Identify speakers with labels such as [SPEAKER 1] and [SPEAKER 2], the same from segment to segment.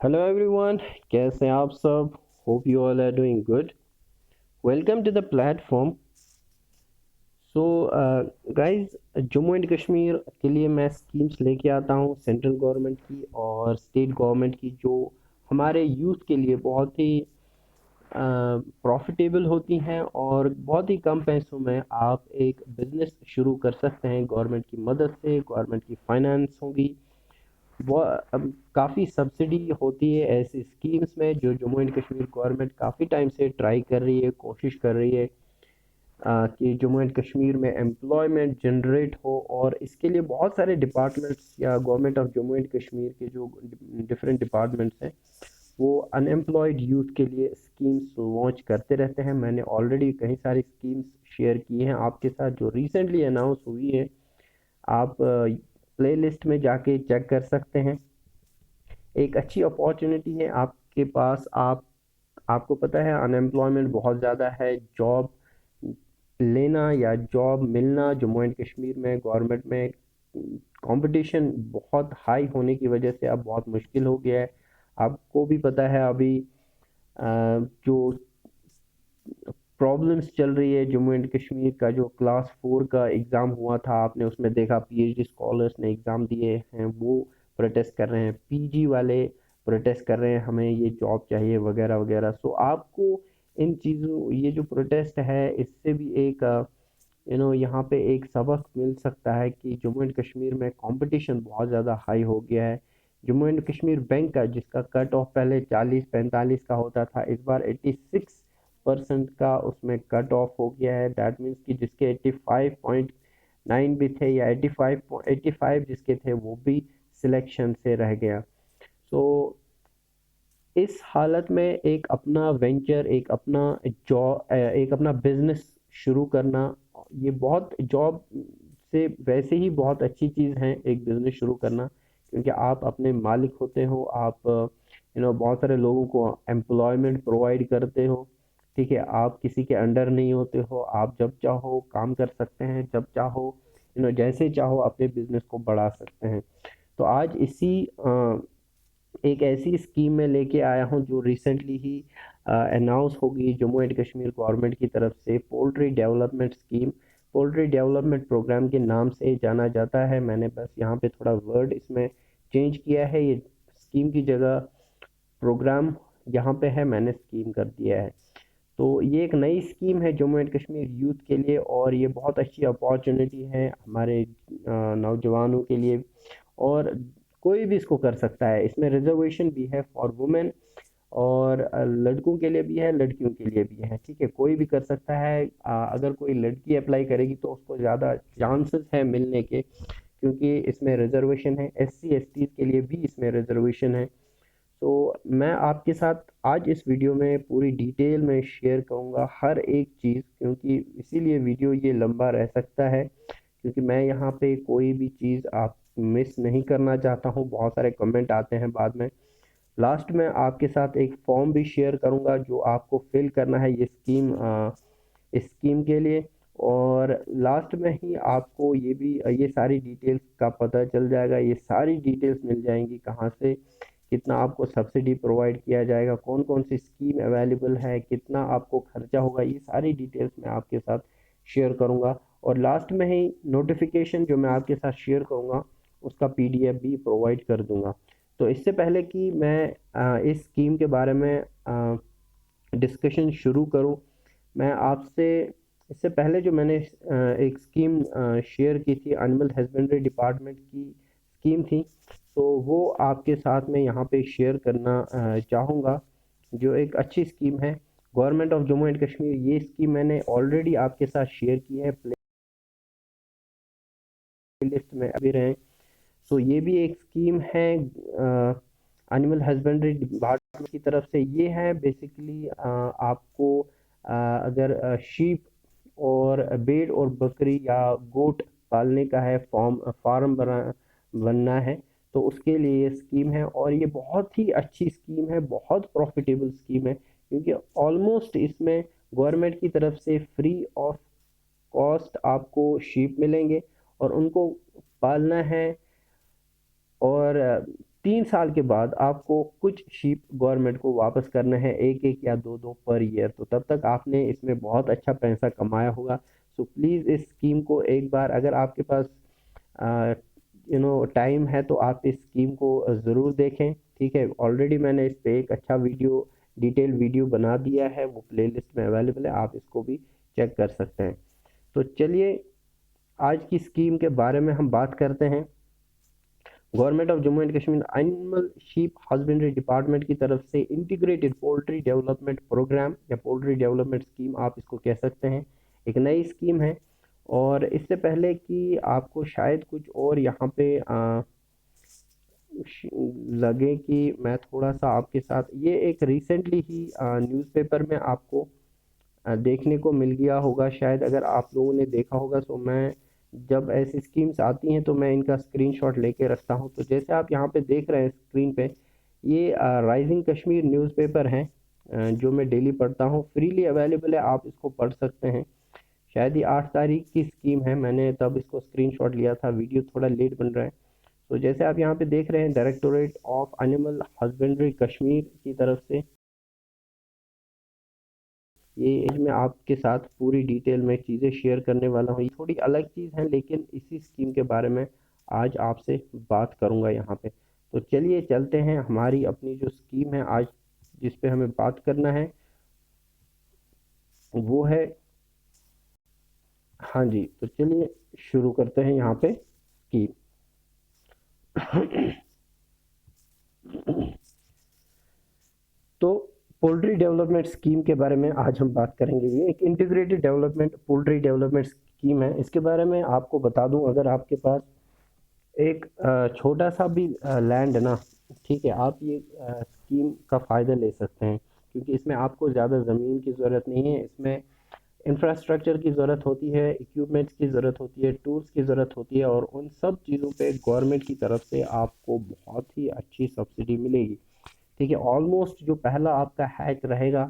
[SPEAKER 1] Hello everyone, कैसे हैं आप सब? Hope you all are doing good. Welcome to the platform. So guys, Jammu and Kashmir के लिए मैं स्कीम्स लेके आता हूँ, सेंट्रल गवर्नमेंट की और स्टेट गवर्नमेंट की, जो हमारे यूथ के लिए बहुत ही प्रॉफिटेबल होती हैं और बहुत ही कम पैसों में आप एक बिजनेस शुरू कर सकते हैं गवर्नमेंट की मदद से। गवर्नमेंट की फाइनेंस होगी, वो अब काफ़ी सब्सिडी होती है ऐसी स्कीम्स में, जो जम्मू एंड कश्मीर गवर्नमेंट काफ़ी टाइम से ट्राई कर रही है, कोशिश कर रही है कि जम्मू एंड कश्मीर में एम्प्लॉयमेंट जनरेट हो। और इसके लिए बहुत सारे डिपार्टमेंट्स या government of Jammu and Kashmir के जो डिफरेंट डिपार्टमेंट्स हैं, वो अनएम्प्लॉयड यूथ के लिए स्कीम्स लॉन्च करते रहते हैं। मैंने ऑलरेडी कई सारी स्कीम्स शेयर की हैं आपके साथ जो रिसेंटली अनाउंस हुई है। आप प्ले लिस्ट में जाके चेक कर सकते हैं। एक अच्छी अपॉर्चुनिटी है आपके पास। आपको पता है अनएम्प्लॉयमेंट बहुत ज़्यादा है। जॉब लेना या जॉब मिलना जम्मू एंड कश्मीर में गवर्नमेंट में कंपटीशन बहुत हाई होने की वजह से अब बहुत मुश्किल हो गया है। आपको भी पता है अभी जो प्रॉब्लम्स चल रही है जम्मू एंड कश्मीर का, जो क्लास 4 का एग्ज़ाम हुआ था, आपने उसमें देखा पीएचडी स्कॉलर्स ने एग्ज़ाम दिए हैं, वो प्रोटेस्ट कर रहे हैं। पीजी वाले प्रोटेस्ट कर रहे हैं, हमें ये जॉब चाहिए वगैरह वगैरह। सो आपको इन चीज़ों, ये जो प्रोटेस्ट है, इससे भी एक यहाँ पे एक सबक मिल सकता है कि जम्मू एंड कश्मीर में कंपटीशन बहुत ज़्यादा हाई हो गया है। जम्मू एंड कश्मीर बैंक का, जिसका कट ऑफ पहले 40-45 का होता था, इस बार 86% का उसमें कट ऑफ हो गया है। दैट मीन्स कि जिसके 85.9 भी थे या 85 जिसके थे, वो भी सिलेक्शन से रह गया। सो इस हालत में एक अपना वेंचर, एक अपना जॉब, एक अपना बिजनेस शुरू करना, ये बहुत जॉब से वैसे ही बहुत अच्छी चीज़ है एक बिजनेस शुरू करना, क्योंकि आप अपने मालिक होते हो। आप बहुत सारे लोगों को एम्प्लॉयमेंट प्रोवाइड करते हो। ठीक है, आप किसी के अंडर नहीं होते हो। आप जब चाहो काम कर सकते हैं, जब चाहो जैसे चाहो अपने बिजनेस को बढ़ा सकते हैं। तो आज इसी एक ऐसी स्कीम में लेके आया हूँ जो रिसेंटली ही अनाउंस होगी जम्मू एंड कश्मीर गवर्नमेंट की तरफ से। Poultry development scheme, poultry development programme के नाम से जाना जाता है। मैंने बस यहाँ पे थोड़ा वर्ड इसमें चेंज किया है। ये स्कीम की जगह प्रोग्राम यहाँ पे है, मैंने स्कीम कर दिया है। तो ये एक नई स्कीम है जम्मू एंड कश्मीर यूथ के लिए, और ये बहुत अच्छी अपॉर्चुनिटी है हमारे नौजवानों के लिए। और कोई भी इसको कर सकता है। इसमें रिजर्वेशन भी है फॉर वुमेन, और लड़कों के लिए भी है, लड़कियों के लिए भी है। ठीक है, कोई भी कर सकता है। अगर कोई लड़की अप्लाई करेगी तो उसको ज़्यादा चांसेस है मिलने के, क्योंकि इसमें रिजर्वेशन है। एससी एसटी के लिए भी इसमें रिजर्वेशन है। तो मैं आपके साथ आज इस वीडियो में पूरी डिटेल में शेयर करूंगा हर एक चीज़, क्योंकि इसीलिए वीडियो ये लंबा रह सकता है, क्योंकि मैं यहाँ पे कोई भी चीज़ आप मिस नहीं करना चाहता हूँ। बहुत सारे कमेंट आते हैं बाद में। लास्ट में आपके साथ एक फॉर्म भी शेयर करूंगा जो आपको फिल करना है ये स्कीम, इस स्कीम के लिए। और लास्ट में ही आपको ये भी, ये सारी डिटेल्स का पता चल जाएगा। ये सारी डिटेल्स मिल जाएंगी कहाँ से, कितना आपको सब्सिडी प्रोवाइड किया जाएगा, कौन कौन सी स्कीम अवेलेबल है, कितना आपको खर्चा होगा, ये सारी डिटेल्स मैं आपके साथ शेयर करूंगा। और लास्ट में ही नोटिफिकेशन जो मैं आपके साथ शेयर करूंगा, उसका पीडीएफ भी प्रोवाइड कर दूंगा। तो इससे पहले कि मैं इस स्कीम के बारे में डिस्कशन शुरू करूं, मैं आपसे, इससे पहले जो मैंने एक स्कीम शेयर की थी, एनिमल हस्बेंड्री डिपार्टमेंट की स्कीम थी, तो वो आपके साथ में यहाँ पे शेयर करना चाहूँगा, जो एक अच्छी स्कीम है government of Jammu and Kashmir. ये स्कीम मैंने ऑलरेडी आपके साथ शेयर की है प्ले लिस्ट में अभी रहे। सो ये भी एक स्कीम है एनिमल हस्बेंड्री डिपार्टमेंट की तरफ से। ये है बेसिकली आपको अगर शीप और भेड़ और बकरी या गोट पालने का है, फार्म बनना है, तो उसके लिए ये स्कीम है। और ये बहुत ही अच्छी स्कीम है, बहुत प्रॉफिटेबल स्कीम है, क्योंकि ऑलमोस्ट इसमें गवर्नमेंट की तरफ से फ्री ऑफ कॉस्ट आपको शीप मिलेंगे, और उनको पालना है। और 3 साल के बाद आपको कुछ शीप गवर्नमेंट को वापस करना है, एक एक या दो दो पर ईयर। तो तब तक आपने इसमें बहुत अच्छा पैसा कमाया होगा। सो प्लीज़ इस स्कीम को एक बार, अगर आपके पास टाइम है तो आप इस स्कीम को ज़रूर देखें। ठीक है, ऑलरेडी मैंने इस पे एक अच्छा वीडियो, डिटेल वीडियो बना दिया है, वो प्लेलिस्ट में अवेलेबल है, आप इसको भी चेक कर सकते हैं। तो चलिए आज की स्कीम के बारे में हम बात करते हैं। Government of Jammu and Kashmir animal sheep husbandry department की तरफ से इंटीग्रेटेड पोल्ट्री डेवलपमेंट प्रोग्राम या पोल्ट्री डेवलपमेंट स्कीम आप इसको कह सकते हैं, एक नई स्कीम है। और इससे पहले कि आपको शायद कुछ और यहाँ पे लगे कि मैं थोड़ा सा आपके साथ, ये एक रिसेंटली ही न्यूज़पेपर में आपको देखने को मिल गया होगा शायद, अगर आप लोगों ने देखा होगा। तो मैं जब ऐसी स्कीम्स आती हैं तो मैं इनका स्क्रीनशॉट लेके रखता हूं। तो जैसे आप यहाँ पे देख रहे हैं स्क्रीन पे, ये राइजिंग कश्मीर न्यूज़पेपर है जो मैं डेली पढ़ता हूँ, फ्रीली अवेलेबल है, आप इसको पढ़ सकते हैं। शायद ये 8 तारीख की स्कीम है, मैंने तब इसको स्क्रीनशॉट लिया था, वीडियो थोड़ा लेट बन रहा है। तो जैसे आप यहाँ पे देख रहे हैं, directorate of animal husbandry Kashmir की तरफ से ये मैं आपके साथ पूरी डिटेल में चीज़ें शेयर करने वाला हूँ। ये थोड़ी अलग चीज़ है लेकिन इसी स्कीम के बारे में आज आपसे बात करूँगा यहाँ पे। तो चलिए चलते हैं, हमारी अपनी जो स्कीम है आज जिस पे हमें बात करना है वो है, हाँ जी, तो चलिए शुरू करते हैं यहाँ पे स्कीम। तो पोल्ट्री डेवलपमेंट स्कीम के बारे में आज हम बात करेंगे। ये एक integrated development poultry development scheme है। इसके बारे में आपको बता दूं, अगर आपके पास एक छोटा सा भी लैंड है ना, ठीक है, आप ये स्कीम का फ़ायदा ले सकते हैं, क्योंकि इसमें आपको ज़्यादा ज़मीन की ज़रूरत नहीं है। इसमें इंफ्रास्ट्रक्चर की ज़रूरत होती है, इक्विपमेंट्स की ज़रूरत होती है, टूल्स की ज़रूरत होती है, और उन सब चीज़ों पे गवर्नमेंट की तरफ से आपको बहुत ही अच्छी सब्सिडी मिलेगी। ठीक है, ऑलमोस्ट जो पहला आपका हैच रहेगा,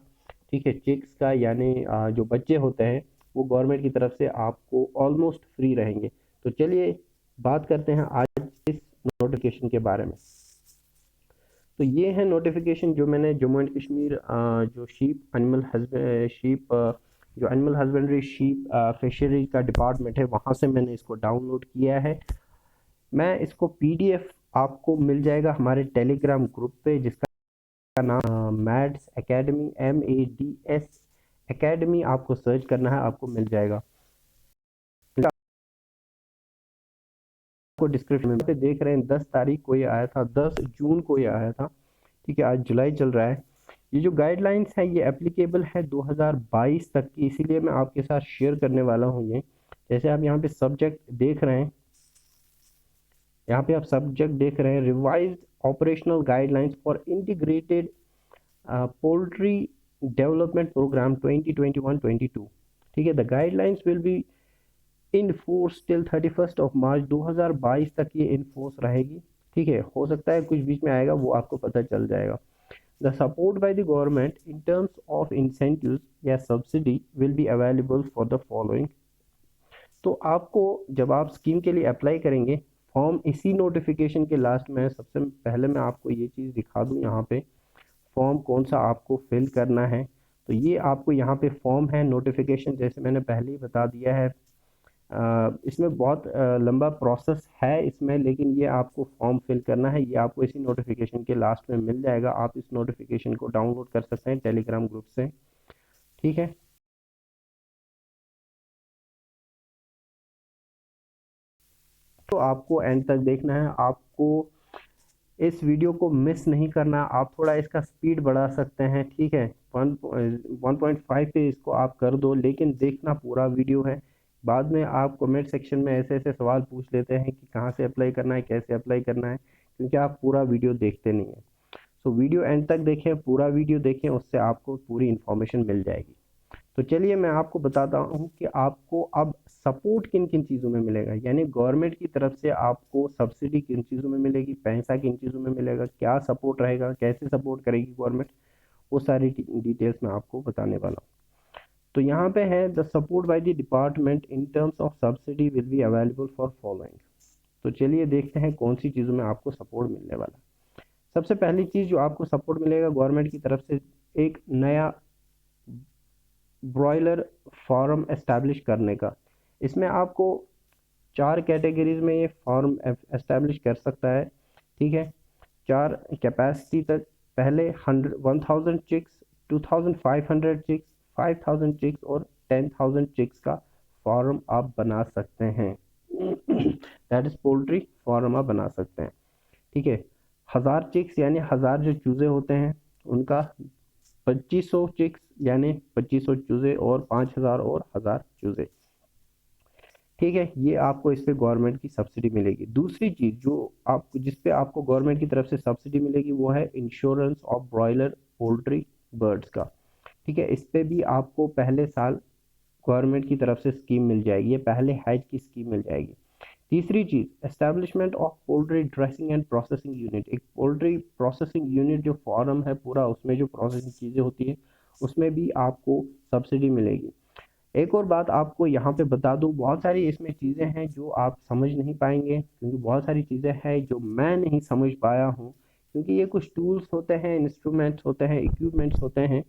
[SPEAKER 1] ठीक है, चिक्स का, यानी जो बच्चे होते हैं वो गवर्नमेंट की तरफ से आपको ऑलमोस्ट फ्री रहेंगे। तो चलिए बात करते हैं आज इस नोटिफिकेशन के बारे में। तो ये है नोटिफिकेशन जो मैंने जम्मू एंड कश्मीर जो शीप एनिमल हस्बेंड शीप जो एनिमल हस्बेंड्री शीप फिशरी का डिपार्टमेंट है, वहाँ से मैंने इसको डाउनलोड किया है। मैं इसको पीडीएफ आपको मिल जाएगा हमारे टेलीग्राम ग्रुप पे, जिसका नाम मैड्स एकेडमी, MADS एकेडमी, आपको सर्च करना है, आपको मिल जाएगा। आपको डिस्क्रिप्शन में पे देख रहे हैं 10 तारीख को ये आया था, 10 जून को ये आया था। ठीक है, आज जुलाई चल रहा है। ये जो गाइडलाइंस है ये एप्लीकेबल है 2022 तक की, इसीलिए मैं आपके साथ शेयर करने वाला हूँ ये। जैसे आप यहाँ पे सब्जेक्ट देख रहे हैं, यहाँ पे आप सब्जेक्ट देख रहे हैं, revised operational guidelines for integrated poultry development programme 2021-22। ठीक है, the guidelines will be in force till 31 March 2022 तक ये इन फोर्स रहेगी। ठीक है, हो सकता है कुछ बीच में आएगा, वो आपको पता चल जाएगा। The support by the government in terms of incentives या subsidy will be available for the following. तो आपको जब आप स्कीम के लिए अप्लाई करेंगे, फॉर्म इसी नोटिफिकेशन के लास्ट में, सबसे पहले मैं आपको ये चीज़ दिखा दूँ, यहाँ पे फॉर्म कौन सा आपको फिल करना है। तो ये आपको यहाँ पे फॉर्म है, नोटिफिकेशन जैसे मैंने पहले ही बता दिया है। इसमें बहुत लंबा प्रोसेस है इसमें, लेकिन ये आपको फॉर्म फिल करना है, ये आपको इसी नोटिफिकेशन के लास्ट में मिल जाएगा। आप इस नोटिफिकेशन को डाउनलोड कर सकते हैं टेलीग्राम ग्रुप से। ठीक है, तो आपको एंड तक देखना है, आपको इस वीडियो को मिस नहीं करना। आप थोड़ा इसका स्पीड बढ़ा सकते हैं, ठीक है, 1.5 पे इसको आप कर दो, लेकिन देखना पूरा वीडियो है। बाद में आप कमेंट सेक्शन में ऐसे ऐसे सवाल पूछ लेते हैं कि कहाँ से अप्लाई करना है, कैसे अप्लाई करना है, क्योंकि आप पूरा वीडियो देखते नहीं हैं। सो वीडियो एंड तक देखें, पूरा वीडियो देखें, उससे आपको पूरी इन्फॉर्मेशन मिल जाएगी। तो चलिए मैं आपको बताता हूँ कि आपको अब सपोर्ट किन किन चीज़ों में मिलेगा, यानी गवर्नमेंट की तरफ से आपको सब्सिडी किन चीज़ों में मिलेगी, पैसा किन चीज़ों में मिलेगा, क्या सपोर्ट रहेगा, कैसे सपोर्ट करेगी गवर्नमेंट, वो सारी डिटेल्स मैं आपको बताने वाला हूँ। तो यहाँ पे है, the support by the department in terms of subsidy will be available for following. तो चलिए देखते हैं कौन सी चीज़ों में आपको सपोर्ट मिलने वाला है। सबसे पहली चीज़ जो आपको सपोर्ट मिलेगा गवर्नमेंट की तरफ से, एक नया ब्रॉयलर फार्म एस्टैब्लिश करने का। इसमें आपको 4 कैटेगरीज में ये फार्म एस्टैब्लिश कर सकता है, ठीक है। 4 कैपेसिटी तक, पहले 1000 चिक्स, 2500 चिक्स, 5000 चिक्स और 10,000 चिक्स का फार्म आप बना सकते हैं। दैट इज पोल्ट्री फार्म आप बना सकते हैं, ठीक है। 1000 चिक्स यानी 1000 जो चूजे होते हैं उनका, 2500 चिक्स यानी 2500 चूजे, और 5000 और 1000 चूजे, ठीक है। ये आपको इस पे गवर्नमेंट की सब्सिडी मिलेगी। दूसरी चीज जो आपको, जिस पे आपको गवर्नमेंट की तरफ से सब्सिडी मिलेगी, वो है insurance of broiler poultry birds का, ठीक है। इस पे भी आपको पहले साल गवर्नमेंट की तरफ से स्कीम मिल जाएगी, ये पहले हैज की स्कीम मिल जाएगी। तीसरी चीज, establishment of poultry dressing and processing unit. एक पोल्ट्री प्रोसेसिंग यूनिट जो फार्म है पूरा, उसमें जो प्रोसेसिंग चीज़ें होती है उसमें भी आपको सब्सिडी मिलेगी। एक और बात आपको यहाँ पे बता दूँ, बहुत सारी इसमें चीज़ें हैं जो आप समझ नहीं पाएंगे, क्योंकि बहुत सारी चीज़ें हैं जो मैं नहीं समझ पाया हूँ, क्योंकि ये कुछ टूल्स होते हैं, इंस्ट्रूमेंट्स होते हैं, इक्विपमेंट्स होते हैं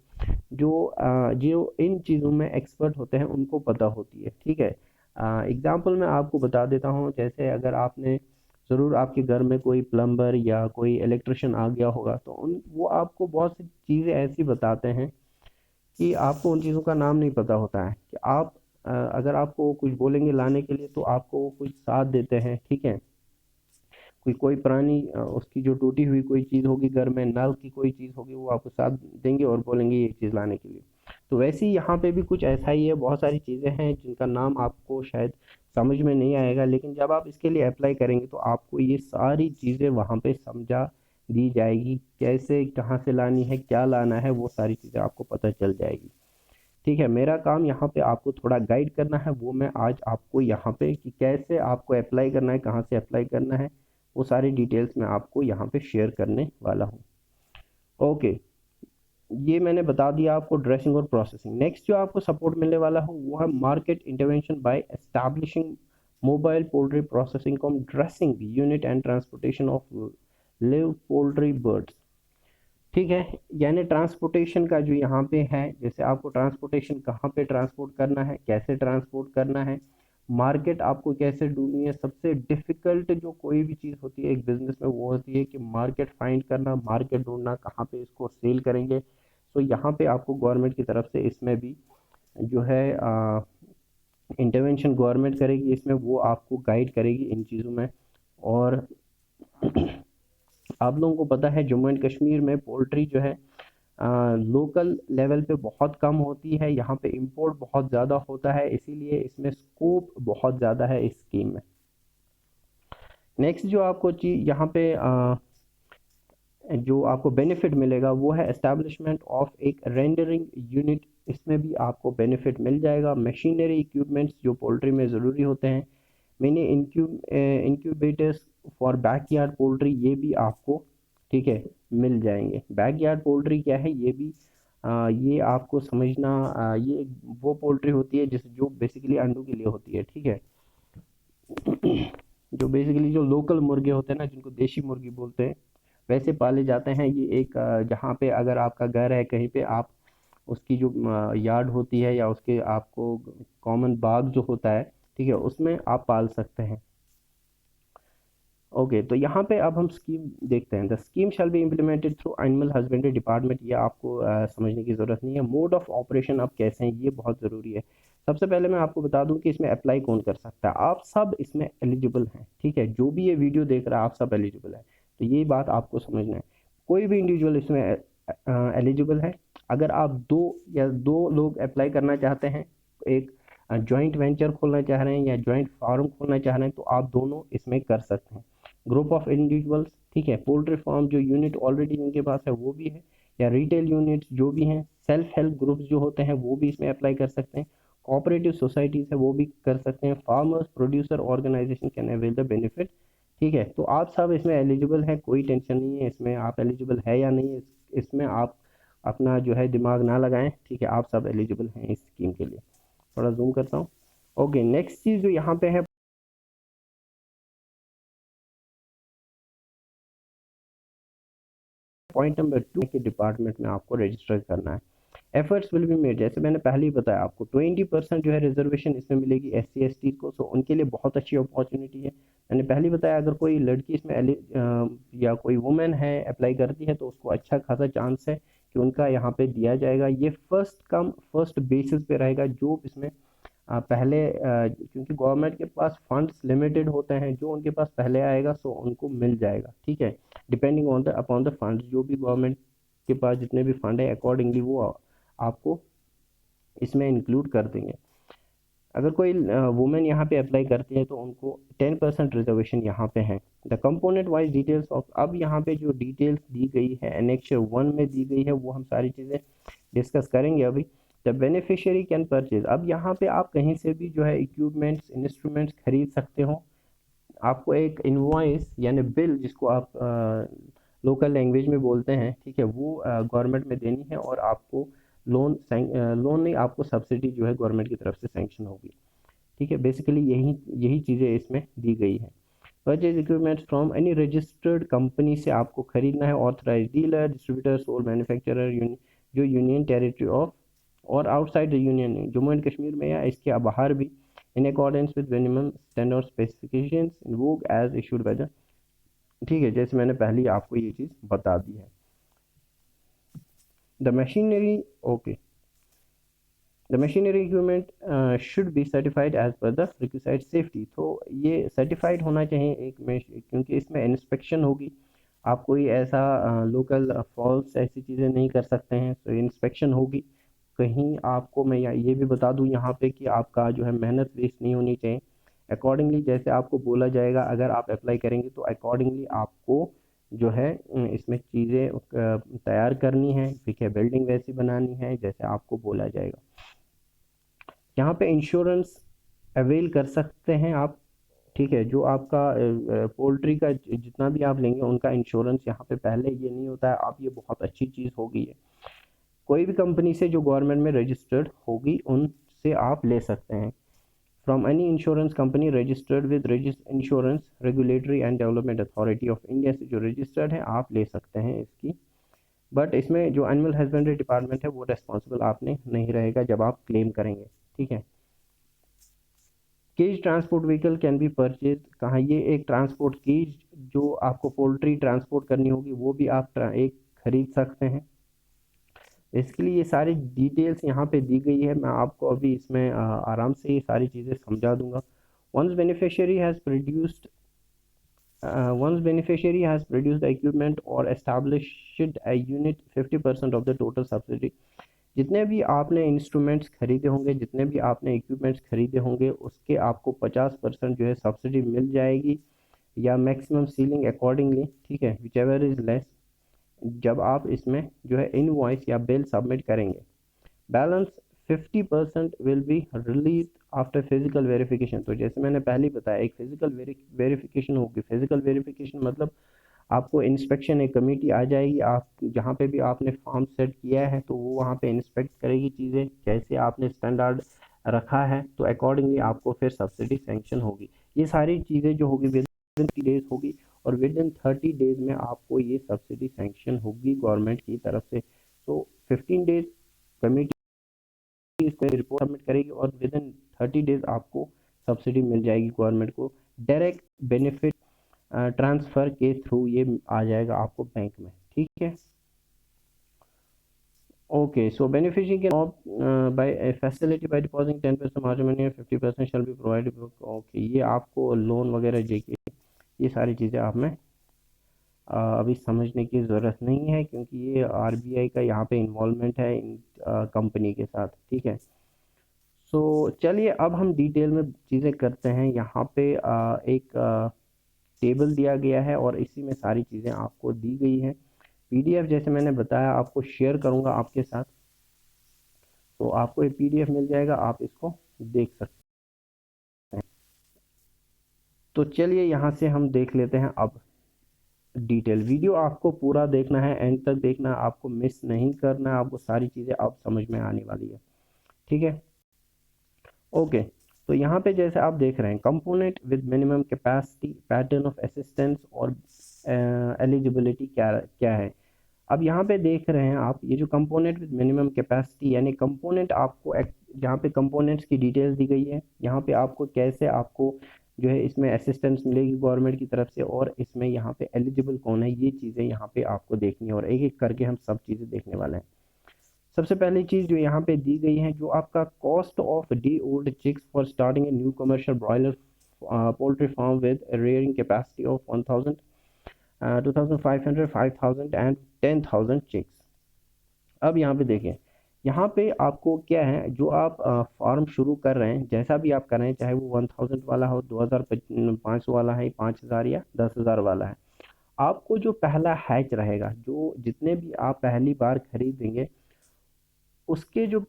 [SPEAKER 1] जो इन चीज़ों में एक्सपर्ट होते हैं उनको पता होती है, ठीक है। एग्जाम्पल मैं आपको बता देता हूँ, जैसे अगर आपने ज़रूर आपके घर में कोई प्लम्बर या कोई इलेक्ट्रिशियन आ गया होगा, तो वो आपको बहुत सी चीज़ें ऐसी बताते हैं कि आपको उन चीज़ों का नाम नहीं पता होता है, कि आप अगर आपको कुछ बोलेंगे लाने के लिए तो आपको वो कुछ साथ देते हैं, ठीक है। कोई कोई पुरानी उसकी जो टूटी हुई कोई चीज़ होगी घर में, नल की कोई चीज़ होगी, वो आपको साथ देंगे और बोलेंगे ये चीज़ लाने के लिए। तो वैसे ही यहाँ पे भी कुछ ऐसा ही है, बहुत सारी चीज़ें हैं जिनका नाम आपको शायद समझ में नहीं आएगा, लेकिन जब आप इसके लिए अप्लाई करेंगे तो आपको ये सारी चीज़ें वहाँ पे समझा दी जाएगी, कैसे कहाँ से लानी है, क्या लाना है, वो सारी चीज़ें आपको पता चल जाएगी, ठीक है। मेरा काम यहाँ पे आपको थोड़ा गाइड करना है, वो मैं आज आपको यहाँ पे कि कैसे आपको अप्लाई करना है, कहाँ से अप्लाई करना है, वो सारी डिटेल्स मैं आपको यहाँ पे शेयर करने वाला हूँ। ओके, ये मैंने बता दिया आपको ड्रेसिंग और प्रोसेसिंग। नेक्स्ट जो आपको सपोर्ट मिलने वाला हो वो है market intervention bye establishing mobile poultry processing com dressing unit and transportation of live poultry birds, ठीक है। यानी ट्रांसपोर्टेशन का जो यहाँ पे है, जैसे आपको ट्रांसपोर्टेशन कहाँ पे ट्रांसपोर्ट करना है, कैसे ट्रांसपोर्ट करना है, मार्केट आपको कैसे ढूंढनी है। सबसे डिफिकल्ट जो कोई भी चीज़ होती है एक बिजनेस में वो होती है कि मार्केट फाइंड करना, मार्केट ढूंढना, कहाँ पे इसको सेल करेंगे। तो यहाँ पे आपको गवर्नमेंट की तरफ से इसमें भी जो है इंटरवेंशन गवर्नमेंट करेगी इसमें, वो आपको गाइड करेगी इन चीज़ों में। और आप लोगों को पता है जम्मू एंड कश्मीर में पोल्ट्री जो है लोकल लेवल पे बहुत कम होती है, यहाँ पे इंपोर्ट बहुत ज़्यादा होता है, इसीलिए इसमें स्कोप बहुत ज़्यादा है इस स्कीम में। नेक्स्ट जो आपको चीज यहाँ पे जो आपको बेनिफिट मिलेगा वो है एस्टैब्लिशमेंट ऑफ एक रेंडरिंग यूनिट। इसमें भी आपको बेनिफिट मिल जाएगा। मशीनरी इक्विपमेंट्स जो पोल्ट्री में ज़रूरी होते हैं, मैंने इंक्यूबेटर्स फॉर बैकयार्ड पोल्ट्री, ये भी आपको, ठीक है, मिल जाएंगे। बैकयार्ड पोल्ट्री क्या है, ये भी ये आपको समझना, ये वो पोल्ट्री होती है जिस जो बेसिकली अंडों के लिए होती है, ठीक है। जो बेसिकली जो लोकल मुर्गे होते हैं ना, जिनको देशी मुर्गी बोलते हैं, वैसे पाले जाते हैं। ये एक जहाँ पे अगर आपका घर है कहीं पे, आप उसकी जो यार्ड होती है या उसके आपको कॉमन बाग जो होता है, ठीक है, उसमें आप पाल सकते हैं। ओके, तो यहाँ पे अब हम स्कीम देखते हैं। The scheme shall be implemented through animal husbandry department. ये आपको समझने की ज़रूरत नहीं है। मोड ऑफ ऑपरेशन अब कैसे हैं, ये बहुत ज़रूरी है। सबसे पहले मैं आपको बता दूं कि इसमें अप्लाई कौन कर सकता है। आप सब इसमें एलिजिबल हैं, ठीक है। जो भी ये वीडियो देख रहा है आप सब एलिजिबल है, तो ये बात आपको समझना है। कोई भी इंडिविजुअल इसमें एलिजिबल है। अगर आप दो लोग अप्लाई करना चाहते हैं, एक जॉइंट वेंचर खोलना चाह रहे हैं या जॉइंट फार्म खोलना चाह रहे हैं, तो आप दोनों इसमें कर सकते हैं। ग्रुप ऑफ इंडिविजुअल्स, ठीक है, पोल्ट्री फार्म जो यूनिट ऑलरेडी जिनके पास है वो भी है, या रिटेल यूनिट्स जो भी हैं, सेल्फ हेल्प ग्रुप्स जो होते हैं वो भी इसमें अप्लाई कर सकते हैं, कोऑपरेटिव सोसाइटीज है वो भी कर सकते हैं, farmers producer organisation can avail the benefit, ठीक है। तो आप सब इसमें एलिजिबल हैं, कोई टेंशन नहीं है इसमें आप एलिजिबल है या नहीं इसमें आप अपना जो है दिमाग ना लगाएं, ठीक है। आप सब एलिजिबल हैं इस स्कीम के लिए। थोड़ा जूम करता हूँ। ओके, नेक्स्ट चीज़ जो यहाँ पे है पॉइंट नंबर 2 के डिपार्टमेंट में आपको रजिस्टर करना है। एफर्ट्स विल बी मेड, जैसे मैंने पहले ही बताया आपको 20% जो है रिजर्वेशन इसमें मिलेगी SC ST को, सो उनके लिए बहुत अच्छी अपॉर्चुनिटी है। मैंने पहले ही बताया अगर कोई लड़की इसमें या कोई वुमेन है अप्लाई करती है तो उसको अच्छा खासा चांस है कि उनका यहाँ पे दिया जाएगा। ये फर्स्ट कम फर्स्ट बेसिस पे रहेगा। जो इसमें पहले क्योंकि गवर्नमेंट के पास फंड्स लिमिटेड होते हैं, जो उनके पास पहले आएगा सो उनको मिल जाएगा, ठीक है। Depending on the upon the fund, जो भी गवर्नमेंट के पास जितने भी फंड है अकॉर्डिंगली वो आपको इसमें इंक्लूड कर देंगे। अगर कोई वुमेन यहाँ पे अप्लाई करती है तो उनको 10% रिजर्वेशन यहाँ पे है। The component wise details of, अब यहाँ पे जो डिटेल्स दी गई है एनेक्चर 1 में दी गई है वो हम सारी चीज़ें डिस्कस करेंगे अभी। द बेनिफिशियरी कैन परचेज, अब यहाँ पे आप कहीं से भी जो है इक्विपमेंट्स इंस्ट्रूमेंट्स खरीद सकते हो। आपको एक इनवॉइस यानी बिल, जिसको आप लोकल लैंग्वेज में बोलते हैं, ठीक है, वो गवर्नमेंट में देनी है और आपको लोन नहीं, आपको सब्सिडी जो है गवर्नमेंट की तरफ से सैंक्शन होगी, ठीक है। बेसिकली यही यही चीज़ें इसमें दी गई है। Purchase equipments from any registered company से आपको खरीदना है। Authorise dealer, distributor, sole manufacturer जो यूनियन टेरिटरी ऑफ और outside the union, Jammu and Kashmir में या इसके बाहर भी, in accordance with minimum standard specifications in vogue as issued by the, ठीक है, जैसे मैंने पहले ही आपको ये चीज़ बता दी है। The machinery, okay, the machinery equipment should be certified as per the requisite safety, तो ये सर्टिफाइड होना चाहिए क्योंकि इसमें इंस्पेक्शन होगी। आप कोई ऐसा लोकल फॉल्स ऐसी चीज़ें नहीं कर सकते हैं, तो इंस्पेक्शन होगी। कहीं आपको मैं ये भी बता दूं यहाँ पे कि आपका जो है मेहनत वेस्ट नहीं होनी चाहिए। अकॉर्डिंगली जैसे आपको बोला जाएगा, अगर आप अप्लाई करेंगे तो अकॉर्डिंगली आपको जो है इसमें चीज़ें तैयार करनी है, ठीक है, बिल्डिंग वैसी बनानी है जैसे आपको बोला जाएगा। यहाँ पे इंश्योरेंस अवेल कर सकते हैं आप, ठीक है, जो आपका पोल्ट्री का जितना भी आप लेंगे उनका इंश्योरेंस यहाँ पे पहले ये नहीं होता है। आप ये बहुत अच्छी चीज़ होगी है, कोई भी कंपनी से जो गवर्नमेंट में रजिस्टर्ड होगी उनसे आप ले सकते हैं। From any insurance company registered with insurance regulatory and development authority of India से जो रजिस्टर्ड है आप ले सकते हैं इसकी। बट इसमें जो एनिमल हस्बेंड्री डिपार्टमेंट है वो रेस्पॉन्सिबल आपने नहीं रहेगा जब आप क्लेम करेंगे, ठीक है। Cage transport vehicle can be purchase, कहाँ, ये एक ट्रांसपोर्ट केज जो आपको पोल्ट्री ट्रांसपोर्ट करनी होगी वो भी आप एक खरीद सकते हैं। इसके ये सारी डिटेल्स यहाँ पे दी गई है, मैं आपको अभी इसमें आराम से ये सारी चीज़ें समझा दूंगा। Once beneficiary has produced once beneficiary has produced the equipment or established a unit, 50% of the total subsidy, जितने भी आपने इंस्ट्रूमेंट्स खरीदे होंगे, जितने भी आपने इक्विपमेंट्स खरीदे होंगे उसके आपको 50% जो है सब्सिडी मिल जाएगी या मैक्सिमम सीलिंग अकॉर्डिंगली, ठीक है, विच एवर इज लेस, जब आप इसमें जो है इनवॉइस या बिल सबमिट करेंगे। Balance 50% will be release after physical verification, तो जैसे मैंने पहले ही बताया एक फिजिकल वेरिफिकेशन होगी। फिजिकल वेरिफिकेशन मतलब आपको इंस्पेक्शन, एक कमेटी आ जाएगी, आप जहाँ पे भी आपने फॉर्म सेट किया है तो वो वहाँ पे इंस्पेक्ट करेगी चीज़ें, जैसे आपने स्टैंडर्ड रखा है तो अकॉर्डिंगली आपको फिर सब्सिडी सैंक्शन होगी। ये सारी चीज़ें जो होगी विद इन 30 डेज होगी और विद इन 30 डेज में आपको ये सब्सिडी सैंक्शन होगी गवर्नमेंट की तरफ से। सो 15 डेज कमेटी इसको रिपोर्ट सबमिट करेगी और विद इन 30 डेज आपको सब्सिडी मिल जाएगी गवर्नमेंट को। डायरेक्ट बेनिफिट ट्रांसफ़र के थ्रू ये आ जाएगा आपको बैंक में, ठीक है। Okay, so beneficiary can opt by facility by depositing 10% margin money and 50% shall be provided. Okay, ये आपको लोन वगैरह जेके ये सारी चीज़ें आप में अभी समझने की ज़रूरत नहीं है क्योंकि ये आरबीआई का यहाँ पे इन्वॉल्वमेंट है इन कंपनी के साथ, ठीक है। सो चलिए अब हम डिटेल में चीज़ें करते हैं। यहाँ पे एक टेबल दिया गया है और इसी में सारी चीज़ें आपको दी गई है। पीडीएफ जैसे मैंने बताया आपको शेयर करूँगा आपके साथ, तो आपको ये पीडीएफ मिल जाएगा, आप इसको देख सकते हैं। तो चलिए यहाँ से हम देख लेते हैं अब डिटेल। वीडियो आपको पूरा देखना है, एंड तक देखना है, आपको मिस नहीं करना है, आपको सारी चीज़ें अब समझ में आने वाली है, ठीक है। ओके, तो यहाँ पे जैसे आप देख रहे हैं component with minimum capacity, pattern of assistance और एलिजिबिलिटी क्या क्या है। अब यहाँ पे देख रहे हैं आप, ये जो कंपोनेंट विद मिनिमम कैपेसिटी, यानी कंपोनेंट आपको जहाँ पे कंपोनेंट्स की डिटेल्स दी गई है, यहाँ पे आपको कैसे आपको जो है इसमें असिस्टेंस मिलेगी गवर्नमेंट की तरफ से, और इसमें यहाँ पे एलिजिबल कौन है, ये चीज़ें यहाँ पे आपको देखनी है, और एक एक करके हम सब चीज़ें देखने वाले हैं। सबसे पहली चीज़ जो यहाँ पे दी गई है, जो आपका cost of day old chicks for starting a new commercial broiler poultry farm with rearing capacity of 1000 2500 5000 and 10,000 chicks. अब यहाँ पे देखें, यहाँ पे आपको क्या है, जो आप फार्म शुरू कर रहे हैं, जैसा भी आप कर रहे हैं, चाहे वो 1000 वाला हो, 2500 वाला है, 5000 या 10,000 वाला है, आपको जो पहला हैच रहेगा, जो जितने भी आप पहली बार खरीदेंगे, उसके जो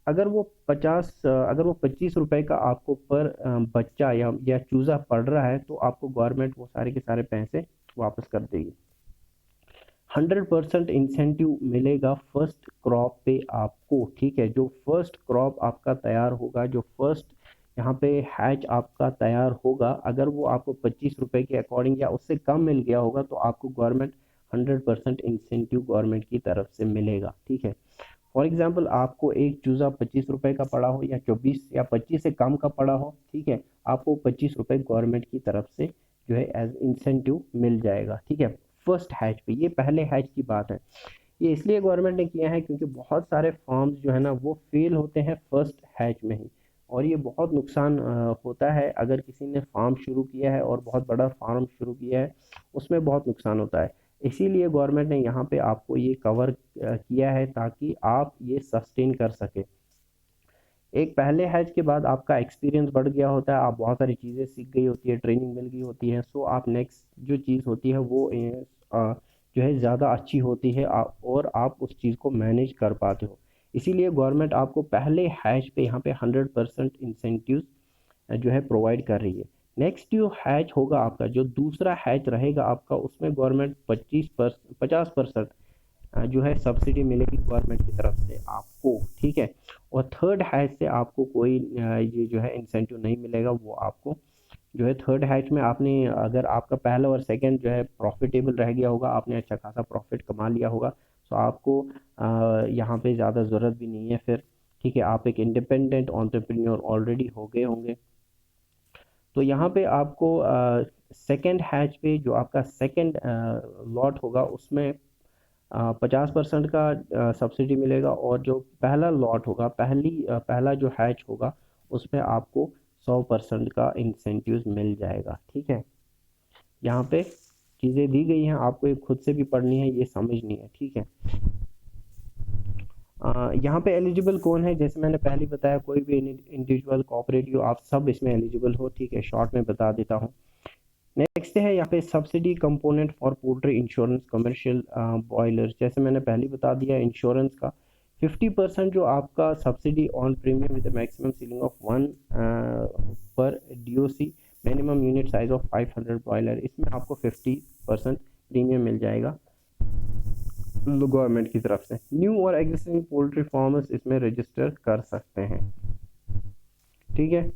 [SPEAKER 1] अगर वो 25 रुपए का आपको पर बच्चा या चूज़ा पड़ रहा है, तो आपको गवर्नमेंट वो सारे के सारे पैसे वापस कर देगी। 100% इंसेंटिव मिलेगा फर्स्ट क्रॉप पे आपको, ठीक है। जो फर्स्ट क्रॉप आपका तैयार होगा, जो फर्स्ट यहाँ पे हैच आपका तैयार होगा, अगर वो आपको 25 रुपए के अकॉर्डिंग या उससे कम मिल गया होगा, तो आपको गवर्नमेंट 100% इंसेंटिव गवर्नमेंट की तरफ से मिलेगा, ठीक है। फॉर एग्जाम्पल, आपको एक चूज़ा 25 रुपए का पड़ा हो, या 24 या 25 से कम का पड़ा हो, ठीक है, आपको 25 रुपए गवर्नमेंट की तरफ से जो है एज इंसेंटिव मिल जाएगा, ठीक है, फर्स्ट हैच पे। ये पहले हैच की बात है। ये इसलिए गवर्नमेंट ने किया है क्योंकि बहुत सारे फार्म्स जो है ना, वो फेल होते हैं फर्स्ट हैच में ही, और ये बहुत नुकसान होता है। अगर किसी ने फार्म शुरू किया है और बहुत बड़ा फार्म शुरू किया है, उसमें बहुत नुकसान होता है। इसीलिए गवर्नमेंट ने यहाँ पे आपको ये कवर किया है, ताकि आप ये सस्टेन कर सके। एक पहले हैज के बाद आपका एक्सपीरियंस बढ़ गया होता है, आप बहुत सारी चीज़ें सीख गई होती है, ट्रेनिंग मिल गई होती है, सो आप नेक्स्ट जो चीज़ होती है वो जो है ज़्यादा अच्छी होती है, और आप उस चीज़ को मैनेज कर पाते हो। इसीलिए गवर्नमेंट आपको पहले हैज पे यहाँ पे 100% इंसेंटिव जो है प्रोवाइड कर रही है। नेक्स्ट जो हैच होगा आपका, जो दूसरा हैच रहेगा आपका, उसमें गवर्नमेंट 50% जो है सब्सिडी मिलेगी गवर्नमेंट की तरफ से आपको, ठीक है। और थर्ड हैच से आपको कोई ये जो है इंसेंटिव नहीं मिलेगा, वो आपको जो है थर्ड हैच में आपने, अगर आपका पहला और सेकंड जो है प्रॉफिटेबल रह गया होगा, आपने अच्छा खासा प्रॉफिट कमा लिया होगा, तो आपको यहाँ पे ज़्यादा ज़रूरत भी नहीं है फिर, ठीक है। आप एक इंडिपेंडेंट एंटरप्रेन्योर ऑलरेडी हो गए होंगे। तो यहाँ पे आपको सेकेंड हैच पे जो आपका सेकेंड लॉट होगा, उसमें 50% का सब्सिडी मिलेगा, और जो पहला लॉट होगा, पहला जो हैच होगा, उसमें आपको 100% का इंसेंटिव मिल जाएगा, ठीक है। यहाँ पे चीज़ें दी गई हैं, आपको ये खुद से भी पढ़नी है, ये समझनी है, ठीक है। यहाँ पे एलिजिबल कौन है, जैसे मैंने पहले बताया, कोई भी इंडिविजुअल, कोऑपरेटिव, आप सब इसमें एलिजिबल हो, ठीक है। शॉर्ट में बता देता हूँ। नेक्स्ट है यहाँ पे subsidy component for poultry insurance commercial boiler. जैसे मैंने पहले बता दिया, इंश्योरेंस का 50% जो आपका subsidy on premium with maximum ceiling of 1 पर DOC minimum unit size of 500 boiler, इसमें आपको 50% प्रीमियम मिल जाएगा गवर्नमेंट की तरफ से। न्यू और एग्जिस्टिंग पोल्ट्री फार्मर्स इसमें रजिस्टर कर सकते हैं, ठीक है।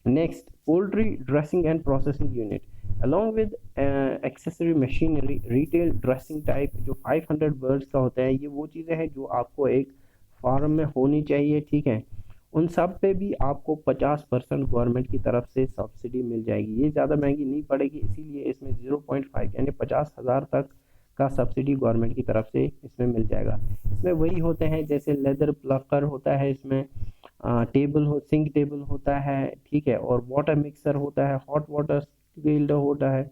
[SPEAKER 1] Next, poultry dressing and processing unit along with accessory machinery, retail dressing type, जो 500 बर्ड्स का होता है, ये वो चीज़ें हैं जो आपको एक फार्म में होनी चाहिए, ठीक है। उन सब पे भी आपको 50% गवर्नमेंट की तरफ से सब्सिडी मिल जाएगी। ये ज़्यादा महंगी नहीं पड़ेगी, इसीलिए इसमें 0.5 यानी 50,000 तक का सब्सिडी गवर्नमेंट की तरफ से इसमें मिल जाएगा। इसमें वही होते हैं, जैसे लेदर प्लकर होता है, इसमें सिंक टेबल होता है, ठीक है, और वाटर मिक्सर होता है, हॉट वाटर फील्ड होता है,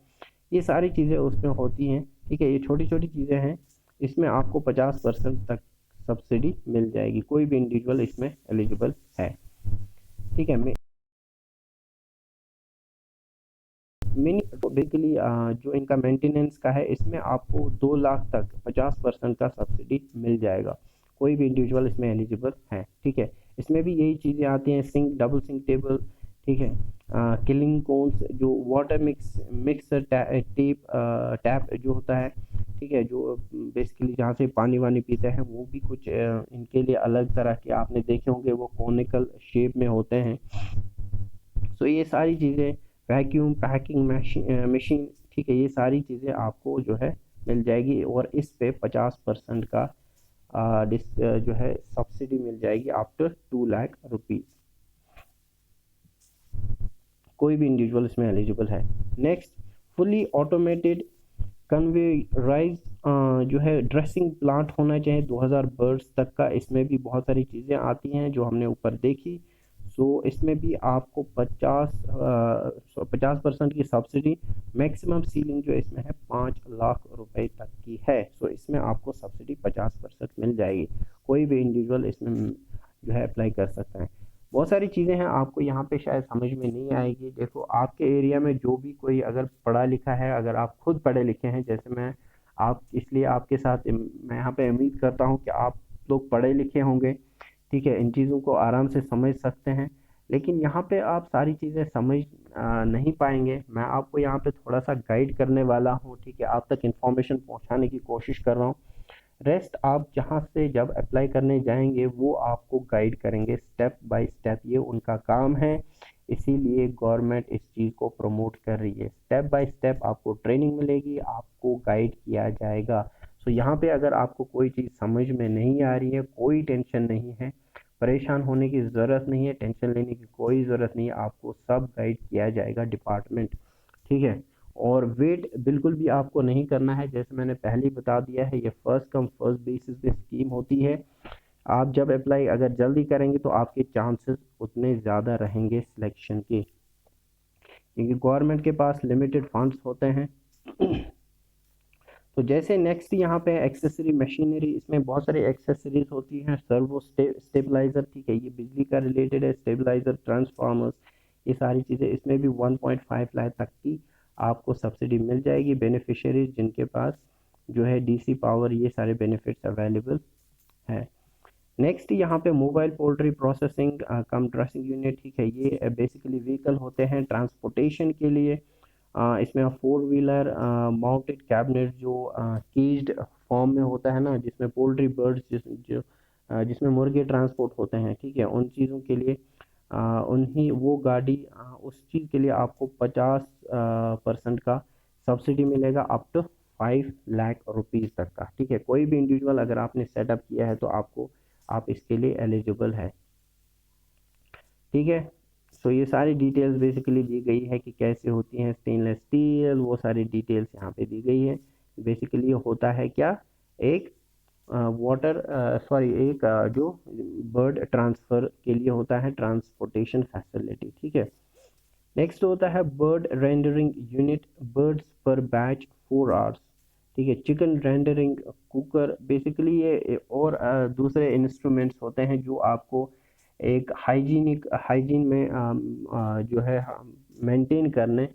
[SPEAKER 1] ये सारी चीज़ें उसमें होती हैं, ठीक है। ये छोटी छोटी चीज़ें हैं, इसमें आपको 50% तक सब्सिडी मिल जाएगी, कोई भी इंडिविजुअल इसमें एलिजिबल है, ठीक है। मिनी बेसिकली जो इनका मेंटेनेंस का है, इसमें आपको 2 लाख तक 50% का सब्सिडी मिल जाएगा, कोई भी इंडिविजुअल इसमें एलिजिबल है, ठीक है। इसमें भी यही चीज़ें आती हैं, सिंक, डबल सिंक टेबल, ठीक है, किलिंग कोन्स, जो वाटर मिक्सर टैप जो होता है, ठीक है, जो बेसिकली जहाँ से पानी वानी पीते हैं, वो भी कुछ इनके लिए अलग तरह के आपने देखे होंगे, वो कॉनिकल शेप में होते हैं। सो ये सारी चीज़ें, वैक्यूम पैकिंग मशीन, ठीक है, ये सारी चीज़ें आपको जो है मिल जाएगी और इस पे 50% का जो है सब्सिडी मिल जाएगी आफ्टर 2 लाख रुपीज़। कोई भी इंडिविजुअल इसमें एलिजिबल है। नेक्स्ट, फुली ऑटोमेटेड कन्वेयराइज जो है ड्रेसिंग प्लांट होना चाहिए 2000 बर्ड्स तक का। इसमें भी बहुत सारी चीज़ें आती हैं जो हमने ऊपर देखी। सो इसमें भी आपको 50% की सब्सिडी, मैक्सिमम सीलिंग जो इसमें है 5 लाख रुपए तक की है। सो इसमें आपको सब्सिडी 50% मिल जाएगी। कोई भी इंडिविजुअल इसमें जो है अप्लाई कर सकता है। बहुत सारी चीज़ें हैं आपको यहाँ पे शायद समझ में नहीं आएगी। देखो आपके एरिया में जो भी कोई अगर पढ़ा लिखा है, अगर आप खुद पढ़े लिखे हैं जैसे मैं, आप इसलिए आपके साथ मैं यहाँ पे उम्मीद करता हूँ कि आप लोग पढ़े लिखे होंगे, ठीक है, इन चीज़ों को आराम से समझ सकते हैं। लेकिन यहाँ पे आप सारी चीज़ें समझ नहीं पाएंगे। मैं आपको यहाँ पे थोड़ा सा गाइड करने वाला हूँ, ठीक है, आप तक इन्फॉर्मेशन पहुँचाने की कोशिश कर रहा हूँ। रेस्ट आप जहाँ से जब अप्लाई करने जाएंगे वो आपको गाइड करेंगे स्टेप बाय स्टेप, ये उनका काम है। इसीलिए गवर्नमेंट इस चीज़ को प्रमोट कर रही है। स्टेप बाय स्टेप आपको ट्रेनिंग मिलेगी, आपको गाइड किया जाएगा। सो यहाँ पे अगर आपको कोई चीज़ समझ में नहीं आ रही है, कोई टेंशन नहीं है, परेशान होने की ज़रूरत नहीं है, टेंशन लेने की कोई ज़रूरत नहीं है, आपको सब गाइड किया जाएगा डिपार्टमेंट, ठीक है। और वेट बिल्कुल भी आपको नहीं करना है, जैसे मैंने पहले ही बता दिया है, ये फर्स्ट कम फर्स्ट बेसिस पे स्कीम होती है। आप जब अप्लाई अगर जल्दी करेंगे तो आपके चांसेस उतने ज़्यादा रहेंगे सिलेक्शन के, क्योंकि गवर्नमेंट के पास लिमिटेड फंड्स होते हैं। तो जैसे नेक्स्ट यहाँ पे एक्सेसरी मशीनरी, इसमें बहुत सारी एक्सेसरीज होती हैं। सर्वो स्टेबलाइजर, ठीक है, ये बिजली का रिलेटेड है। स्टेबलाइजर, ट्रांसफार्मर्स, ये सारी चीज़ें, इसमें भी 1.5 लाख तक की आपको सब्सिडी मिल जाएगी। बेनिफिशियरीज जिनके पास जो है डीसी पावर, ये सारे बेनिफिट्स अवेलेबल है। नेक्स्ट यहाँ पे मोबाइल पोल्ट्री प्रोसेसिंग कम ड्रेसिंग यूनिट, ठीक है, ये बेसिकली व्हीकल होते हैं ट्रांसपोर्टेशन के लिए। इसमें 4 व्हीलर माउंटेड कैबिनेट जो केज्ड फॉर्म में होता है ना, जिसमें पोल्ट्री बर्ड्स जिसमें मुर्गे ट्रांसपोर्ट होते हैं, ठीक है, उन चीज़ों के लिए उन्हीं वो गाड़ी उस चीज़ के लिए आपको 50% का सब्सिडी मिलेगा अप टू 5 लाख रुपीज़ तक का, ठीक है। कोई भी इंडिविजुअल अगर आपने सेटअप किया है तो आपको आप इसके लिए एलिजिबल है, ठीक है। सो ये सारी डिटेल्स बेसिकली दी गई है कि कैसे होती हैं स्टेनलेस स्टील, वो सारी डिटेल्स यहाँ पे दी गई है। बेसिकली ये होता है क्या, एक वाटर सॉरी एक जो बर्ड ट्रांसफ़र के लिए होता है ट्रांसपोर्टेशन फैसिलिटी, ठीक है। नेक्स्ट होता है बर्ड रेंडरिंग यूनिट, बर्ड्स पर बैच 4 आवर्स, ठीक है। चिकन रेंडरिंग कुकर, बेसिकली ये और दूसरे इंस्ट्रूमेंट्स होते हैं जो आपको एक हाइजीन में जो है मेंटेन करने,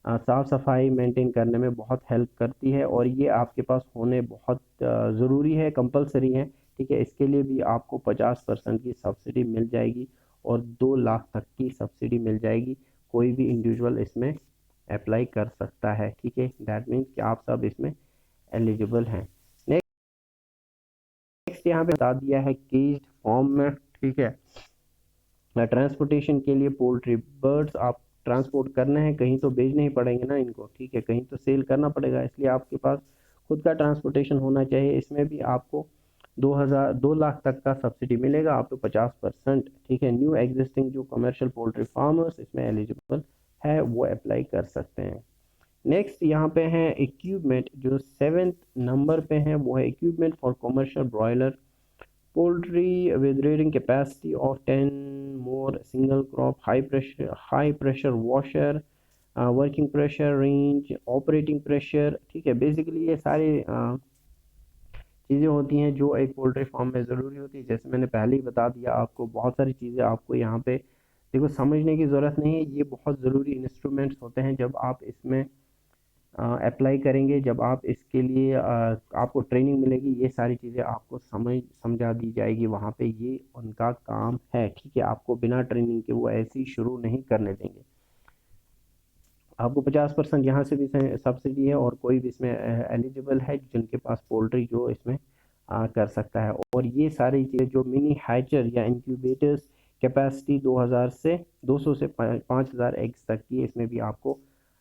[SPEAKER 1] साफ़ सफाई मेंटेन करने में बहुत हेल्प करती है, और ये आपके पास होने बहुत ज़रूरी है, कंपलसरी है, ठीक है। इसके लिए भी आपको 50% की सब्सिडी मिल जाएगी और 2 लाख तक की सब्सिडी मिल जाएगी। कोई भी इंडिविजुअल इसमें अप्लाई कर सकता है, ठीक है। दैट मीन्स कि आप सब इसमें एलिजिबल हैं। नेक्स्ट यहाँ पे बता दिया है केज्ड फॉर्म में, ठीक है, ट्रांसपोर्टेशन के लिए पोल्ट्री बर्ड्स आप ट्रांसपोर्ट करने हैं, कहीं तो भेजने ही पड़ेंगे ना इनको, ठीक है, कहीं तो सेल करना पड़ेगा, इसलिए आपके पास खुद का ट्रांसपोर्टेशन होना चाहिए। इसमें भी आपको 2 लाख तक का सब्सिडी मिलेगा, आपको 50%, ठीक है। न्यू एग्जिस्टिंग जो कमर्शियल पोल्ट्री फार्मर्स इसमें एलिजिबल है वो अप्लाई कर सकते हैं। नेक्स्ट यहाँ पे है इक्विपमेंट, जो 7th नंबर पे है वो है equipment for commercial broiler poultry with rearing capacity of 10 more single crop, high pressure washer, working pressure range, operating pressure, ठीक है। बेसिकली ये सारे चीज़ें होती हैं जो एक पोल्ट्री फार्म में ज़रूरी होती है। जैसे मैंने पहले ही बता दिया आपको, बहुत सारी चीज़ें आपको यहाँ पे देखो समझने की ज़रूरत नहीं है, ये बहुत ज़रूरी इंस्ट्रूमेंट्स होते हैं जब आप इसमें अप्लाई करेंगे, जब आप इसके लिए आपको ट्रेनिंग मिलेगी, ये सारी चीज़ें आपको समझा दी जाएगी वहाँ पे, ये उनका काम है, ठीक है। आपको बिना ट्रेनिंग के वो ऐसे ही शुरू नहीं करने देंगे। आपको 50% यहाँ से भी सब्सिडी है, और कोई भी इसमें एलिजिबल है जिनके पास पोल्ट्री जो इसमें कर सकता है। और ये सारी चीज़ें जो मिनी हैचर या इंक्यूबेटर्स कैपेसिटी 200 से 5000 एग्स तक की, इसमें भी आपको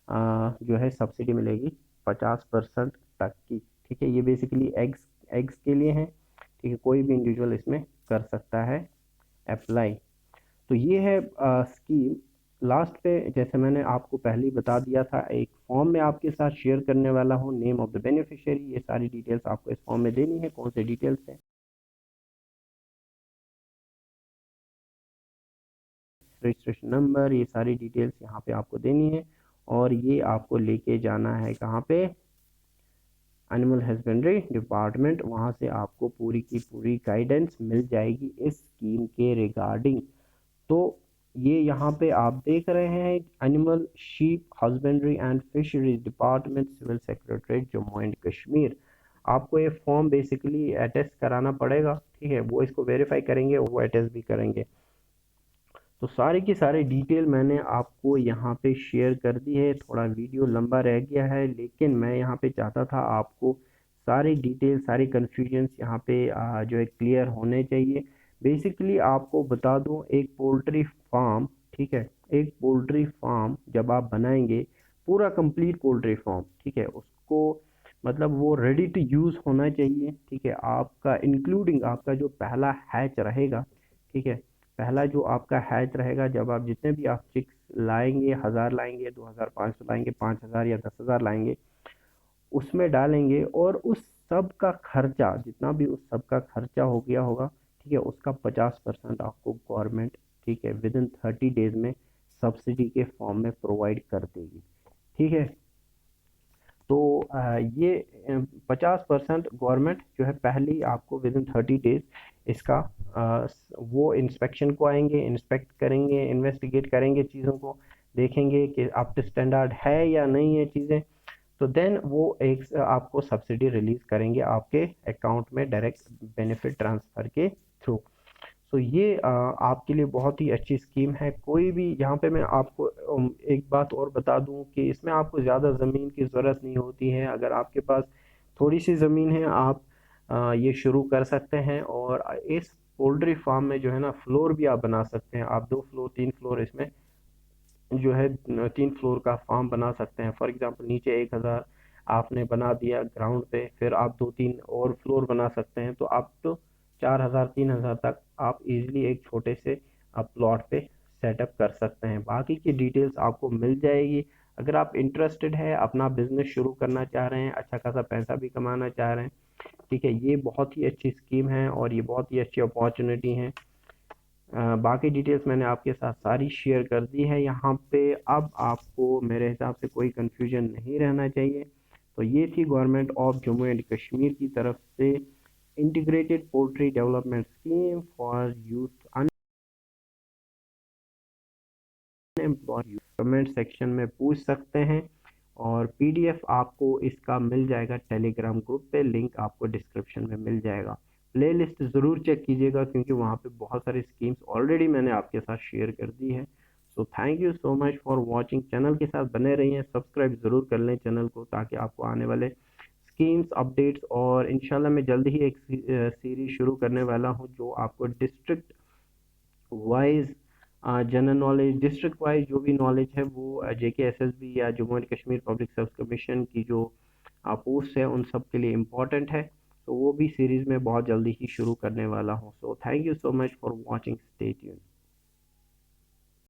[SPEAKER 1] जो है सब्सिडी मिलेगी 50% तक की, ठीक है। ये बेसिकली एग्स के लिए है, ठीक है। कोई भी इंडिविजुअल इसमें कर सकता है अप्लाई। तो ये है स्कीम। लास्ट पे जैसे मैंने आपको पहले ही बता दिया था, एक फॉर्म में आपके साथ शेयर करने वाला हूँ, नेम ऑफ द बेनिफिशियरी, ये सारी डिटेल्स आपको इस फॉर्म में देनी है। कौन से डिटेल्स है, रजिस्ट्रेशन नंबर, ये सारी डिटेल्स यहाँ पे आपको देनी है। और ये आपको लेके जाना है कहाँ पे, एनिमल हस्बेंड्री डिपार्टमेंट। वहाँ से आपको पूरी की पूरी गाइडेंस मिल जाएगी इस स्कीम के रिगार्डिंग। तो ये यहाँ पे आप देख रहे हैं, animal sheep husbandry and fisheries department, civil secretariat, Jammu and Kashmir. आपको ये फॉर्म बेसिकली अटेस्ट कराना पड़ेगा, ठीक है। वो इसको वेरीफाई करेंगे, वो अटेस्ट भी करेंगे। तो सारी की सारी डिटेल मैंने आपको यहाँ पे शेयर कर दी है। थोड़ा वीडियो लंबा रह गया है, लेकिन मैं यहाँ पे चाहता था आपको सारी डिटेल, सारी कन्फ्यूजन्स यहाँ पे जो है क्लियर होने चाहिए। बेसिकली आपको बता दूँ, एक पोल्ट्री फार्म, ठीक है, एक पोल्ट्री फार्म जब आप बनाएंगे, पूरा कंप्लीट पोल्ट्री फार्म, ठीक है, उसको मतलब वो रेडी टू यूज़ होना चाहिए, ठीक है। आपका इंक्लूडिंग आपका जो पहला हैच रहेगा, ठीक है, पहला जो आपका हैच रहेगा, जब आप जितने भी आप चिक्स लाएंगे, 1000 लाएंगे, 2500 लाएंगे, 5000 या 10,000 लाएंगे, उसमें डालेंगे, और उस सब का खर्चा, जितना भी उस सब का खर्चा हो गया होगा, ठीक है, उसका 50% आपको गवर्नमेंट, ठीक है, विद इन 30 डेज में सब्सिडी के फॉर्म में प्रोवाइड कर देगी, ठीक है। तो ये 50% गवर्नमेंट जो है पहले ही आपको विद इन 30 डेज इसका वो इंस्पेक्शन को आएंगे, इंस्पेक्ट करेंगे, इन्वेस्टिगेट करेंगे चीज़ों को, देखेंगे कि अप टू स्टैंडर्ड है या नहीं है चीज़ें। तो देन वो एक आपको सब्सिडी रिलीज करेंगे आपके अकाउंट में डायरेक्ट बेनिफिट ट्रांसफ़र के थ्रू। तो ये आपके लिए बहुत ही अच्छी स्कीम है। कोई भी यहाँ पे मैं आपको एक बात और बता दूं कि इसमें आपको ज़्यादा ज़मीन की ज़रूरत नहीं होती है। अगर आपके पास थोड़ी सी ज़मीन है, आप ये शुरू कर सकते हैं। और इस पोल्ट्री फार्म में जो है ना, फ्लोर भी आप बना सकते हैं। आप 2 फ्लोर 3 फ्लोर इसमें जो है 3 फ्लोर का फार्म बना सकते हैं। फॉर एग्जांपल नीचे 1000 आपने बना दिया ग्राउंड पे, फिर आप 2-3 और फ्लोर बना सकते हैं। तो आप तो 4000 3000 तक आप इजीली एक छोटे से आप प्लॉट पे सेटअप कर सकते हैं। बाकी की डिटेल्स आपको मिल जाएगी। अगर आप इंटरेस्टेड है, अपना बिजनेस शुरू करना चाह रहे हैं, अच्छा खासा पैसा भी कमाना चाह रहे हैं, ठीक है, ये बहुत ही अच्छी स्कीम है और ये बहुत ही अच्छी अपॉर्चुनिटी है। बाकी डिटेल्स मैंने आपके साथ सारी शेयर कर दी है यहाँ पे। अब आपको मेरे हिसाब से कोई कंफ्यूजन नहीं रहना चाहिए। तो ये थी government of Jammu and Kashmir की तरफ से integrated poultry development scheme for youth unemployed. Comment section में पूछ सकते हैं, और पीडीएफ आपको इसका मिल जाएगा टेलीग्राम ग्रुप पे, लिंक आपको डिस्क्रिप्शन में मिल जाएगा। प्लेलिस्ट ज़रूर चेक कीजिएगा, क्योंकि वहाँ पे बहुत सारी स्कीम्स ऑलरेडी मैंने आपके साथ शेयर कर दी है। So thank you so much for watching. Channel के साथ बने रहिए, सब्सक्राइब ज़रूर कर लें चैनल को, ताकि आपको आने वाले स्कीम्स अपडेट्स, और इंशाल्लाह मैं जल्द ही एक सीरीज शुरू करने वाला हूँ जो आपको district wise general knowledge, district wise जो भी नॉलेज है वो JKSSB या Jammu and Kashmir public service commission की जो पोस्ट है उन सब के लिए इम्पोर्टेंट है। तो वो भी सीरीज़ में बहुत जल्दी ही शुरू करने वाला हूँ। So thank you so much for watching, stay tuned.